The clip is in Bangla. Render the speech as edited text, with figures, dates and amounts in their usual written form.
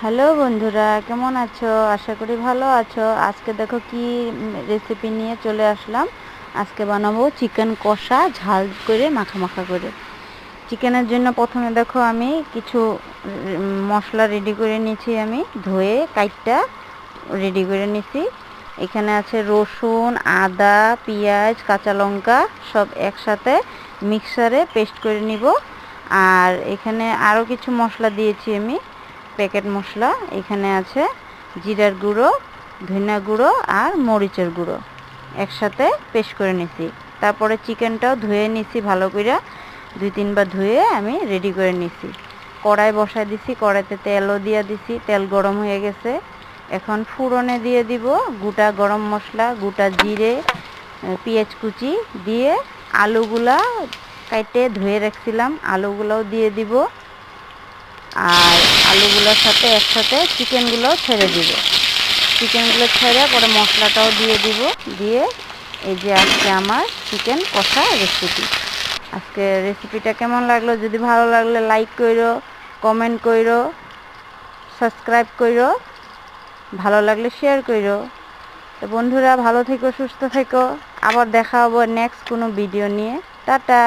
হ্যালো বন্ধুরা, কেমন আছো? আশা করি ভালো আছো। আজকে দেখো কি রেসিপি নিয়ে চলে আসলাম। আজকে বানাবো চিকেন কষা, ঝাল করে মাখা মাখা করে। চিকেনের জন্য প্রথমে দেখো আমি কিছু মশলা রেডি করে নিয়েছি। আমি ধুয়ে কাইটটা রেডি করে নিয়েছি। এখানে আছে রসুন, আদা, পেঁয়াজ, কাঁচা লঙ্কা সব একসাথে মিক্সারে পেস্ট করে নিব। আর এখানে আরও কিছু মশলা দিয়েছি আমি, প্যাকেট মশলা। এখানে আছে জিরার গুঁড়ো, ধনিয়া গুঁড়ো আর মরিচের গুঁড়ো একসাথে পেস্ট করে নিছি। তারপরে চিকেনটাও ধুয়ে নিছি ভালো করে, 2-3 বার ধুয়ে আমি রেডি করে নিছি। কড়াই বসায় দিছি, কড়াইতে তেলও দিয়ে দিছি, তেল গরম হয়ে গেছে। এখন ফুরনে দিয়ে দিব গোটা গরম মশলা, গোটা জিরে, পেঁয়াজ কুচি দিয়ে আলুগুলা কাইটে ধুয়ে রাখছিলাম আলুগুলোও দিয়ে দিব। আর আলুগুলোর সাথে একসাথে চিকেনগুলোও ছেড়ে দিব। চিকেনগুলো ছেড়ে পরে মশলাটাও দিয়ে দিব। দিয়ে এই যে আজকে আমার চিকেন কষা রেসিপি। আজকে রেসিপিটা কেমন লাগলো? যদি ভালো লাগলে লাইক করো, কমেন্ট করো, সাবস্ক্রাইব করো, ভালো লাগলে শেয়ার করো। তো বন্ধুরা, ভালো থেকো, সুস্থ থেকো। আবার দেখা হবে নেক্সট কোনো ভিডিও নিয়ে। টাটা।